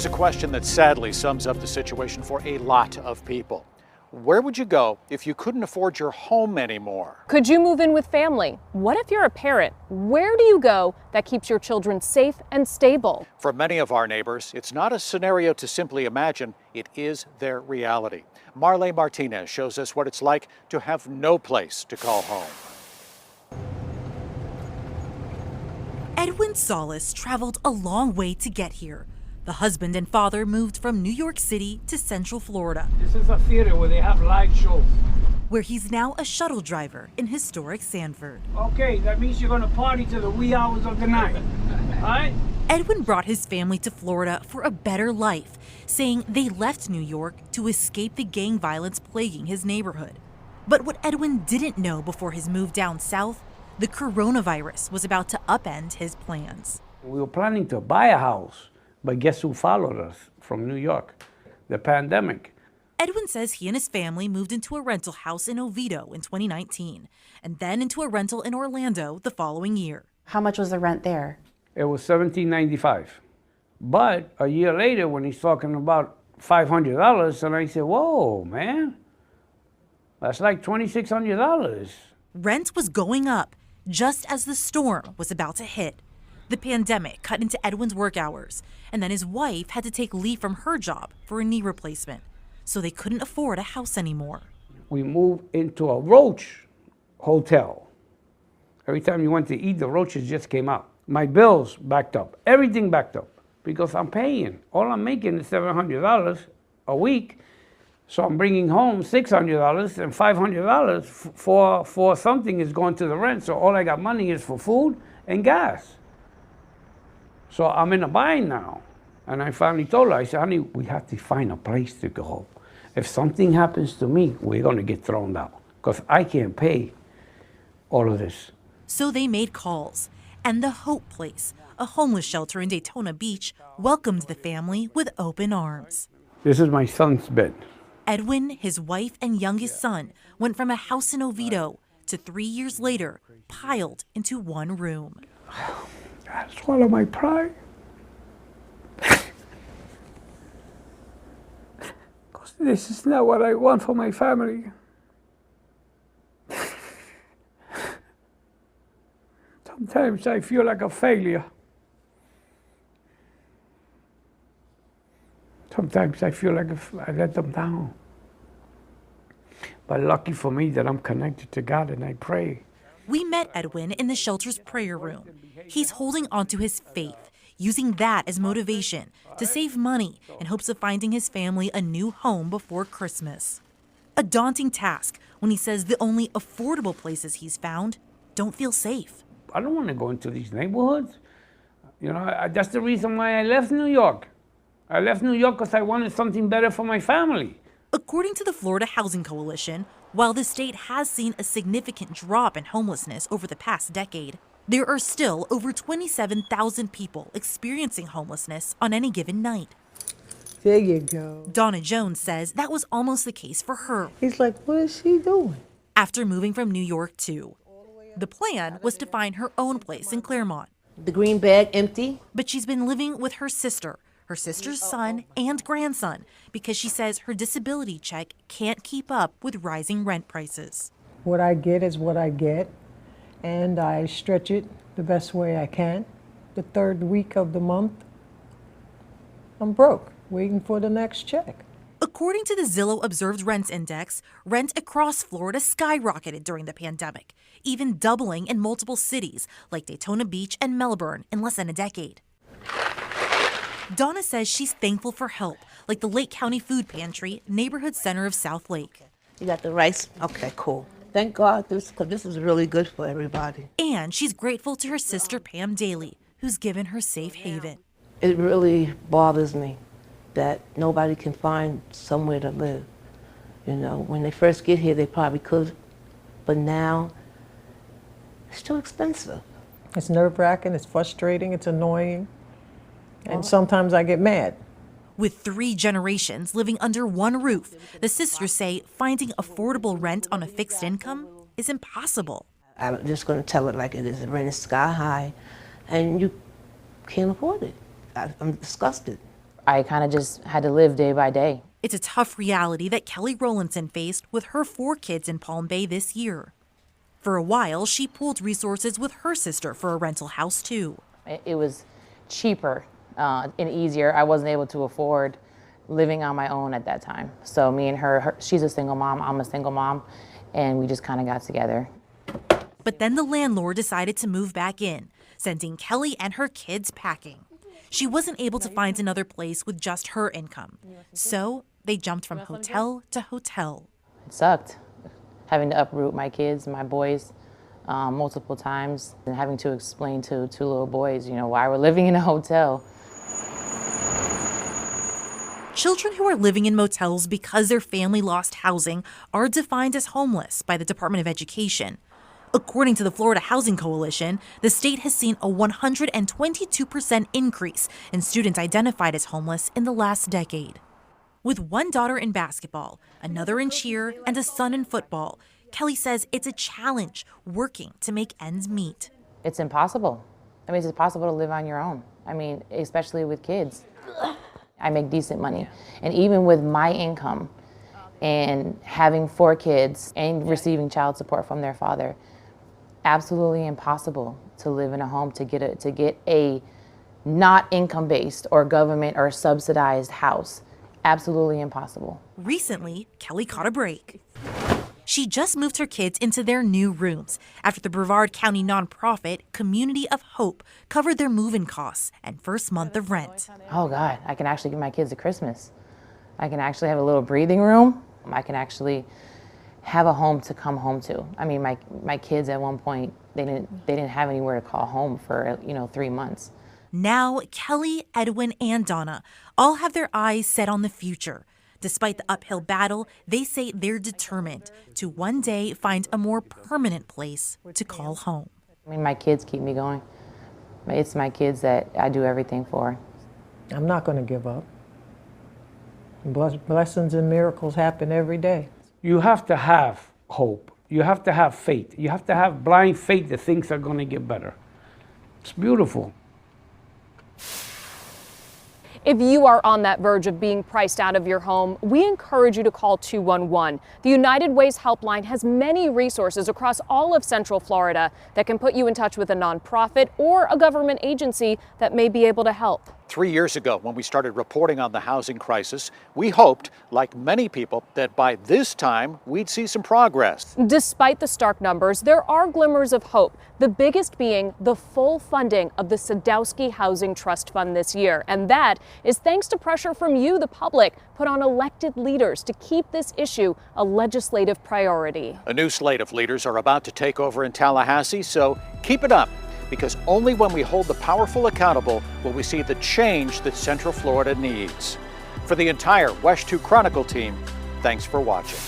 Here's a question that sadly sums up the situation for a lot of people. Where would you go if you couldn't afford your home anymore? Could you move in with family? What if you're a parent? Where do you go that keeps your children safe and stable? For many of our neighbors, it's not a scenario to simply imagine, it is their reality. Marley Martinez shows us what it's like to have no place to call home. Edwin Salas traveled a long way to get here. The husband and father moved from New York City to Central Florida. This is a theater where they have live shows. Where he's now a shuttle driver in historic Sanford. Okay, that means you're gonna party to the wee hours of the night, all right? Edwin brought his family to Florida for a better life, saying they left New York to escape the gang violence plaguing his neighborhood. But what Edwin didn't know before his move down south, the coronavirus was about to upend his plans. We were planning to buy a house, but guess who followed us from New York? The pandemic. Edwin says he and his family moved into a rental house in Oviedo in 2019, and then into a rental in Orlando the following year. How much was the rent there? It was $17.95. But a year later, when he's talking about $500, and I said, whoa, man, that's like $2,600. Rent was going up just as the storm was about to hit. The pandemic cut into Edwin's work hours, and then his wife had to take leave from her job for a knee replacement, so they couldn't afford a house anymore. We moved into a roach hotel. Every time you went to eat, the roaches just came out. My bills backed up, everything backed up, because I'm paying. All I'm making is $700 a week, so I'm bringing home $600, and $500 for something is going to the rent, so all I got money is for food and gas. So I'm in a bind now. And I finally told her, I said, honey, we have to find a place to go. If something happens to me, we're gonna get thrown out, because I can't pay all of this. So they made calls, and the Hope Place, a homeless shelter in Daytona Beach, welcomed the family with open arms. This is my son's bed. Edwin, his wife, and youngest son went from a house in Oviedo to 3 years later, piled into one room. I swallow my pride. Because this is not what I want for my family. Sometimes I feel like a failure. Sometimes I feel like I let them down. But lucky for me that I'm connected to God and I pray. We met Edwin in the shelter's prayer room. He's holding onto his faith, using that as motivation to save money in hopes of finding his family a new home before Christmas. A daunting task when he says the only affordable places he's found don't feel safe. I don't want to go into these neighborhoods. You know, that's the reason why I left New York. I left New York because I wanted something better for my family. According to the Florida Housing Coalition, while the state has seen a significant drop in homelessness over the past decade, there are still over 27,000 people experiencing homelessness on any given night. There you go. Donna Jones says that was almost the case for her. He's like, what is she doing? After moving from New York too. The plan was to find her own place in Claremont. The green bag empty. But she's been living with her sister's son and grandson, because she says her disability check can't keep up with rising rent prices. What I get is what I get, and I stretch it the best way I can. The third week of the month, I'm broke, waiting for the next check. According to the Zillow Observed Rents Index, rent across Florida skyrocketed during the pandemic, even doubling in multiple cities like Daytona Beach and Melbourne in less than a decade. Donna says she's thankful for help, like the Lake County Food Pantry, neighborhood center of South Lake. You got the rice? Okay, cool. Thank God, because this is really good for everybody. And she's grateful to her sister Pam Daly, who's given her safe haven. It really bothers me that nobody can find somewhere to live. You know, when they first get here, they probably could, but now it's too expensive. It's nerve-wracking, it's frustrating, it's annoying, and sometimes I get mad. With 3 generations living under one roof, the sisters say finding affordable rent on a fixed income is impossible. I'm just going to tell it like it is. The rent is sky high, and you can't afford it. I'm disgusted. I kind of just had to live day by day. It's a tough reality that Kelly Rowlandson faced with her 4 kids in Palm Bay this year. For a while, she pooled resources with her sister for a rental house too. It was cheaper and easier. I wasn't able to afford living on my own at that time. So me and her, she's a single mom, I'm a single mom, and we just kind of got together. But then the landlord decided to move back in, sending Kelly and her kids packing. She wasn't able to find another place with just her income. So they jumped from hotel to hotel. It sucked, having to uproot my kids, my boys, multiple times, and having to explain to 2 little boys, why we're living in a hotel. Children who are living in motels because their family lost housing are defined as homeless by the Department of Education. According to the Florida Housing Coalition, the state has seen a 122% increase in students identified as homeless in the last decade. With one daughter in basketball, another in cheer, and a son in football, Kelly says it's a challenge working to make ends meet. It's impossible. It's impossible to live on your own. Especially with kids. I make decent money. And even with my income and having 4 kids and receiving child support from their father, absolutely impossible to live in a home, to get a not income-based or government or subsidized house. Absolutely impossible. Recently, Kelly caught a break. She just moved her kids into their new rooms after the Brevard County nonprofit Community of Hope covered their move-in costs and first month of rent. Oh God, I can actually give my kids a Christmas. I can actually have a little breathing room. I can actually have a home to come home to. My kids at one point, they didn't have anywhere to call home for 3 months. Now, Kelly, Edwin, and Donna all have their eyes set on the future. Despite the uphill battle, they say they're determined to one day find a more permanent place to call home. My kids keep me going. It's my kids that I do everything for. I'm not going to give up. Blessings and miracles happen every day. You have to have hope. You have to have faith. You have to have blind faith that things are going to get better. It's beautiful. If you are on that verge of being priced out of your home, we encourage you to call 211. The United Ways Helpline has many resources across all of Central Florida that can put you in touch with a nonprofit or a government agency that may be able to help. 3 years ago, when we started reporting on the housing crisis, we hoped, like many people, that by this time we'd see some progress. Despite the stark numbers, there are glimmers of hope, the biggest being the full funding of the Sadowski Housing Trust Fund this year. And that is thanks to pressure from you, the public, put on elected leaders to keep this issue a legislative priority. A new slate of leaders are about to take over in Tallahassee, so keep it up. Because only when we hold the powerful accountable will we see the change that Central Florida needs. For the entire WESH 2 Chronicle team, thanks for watching.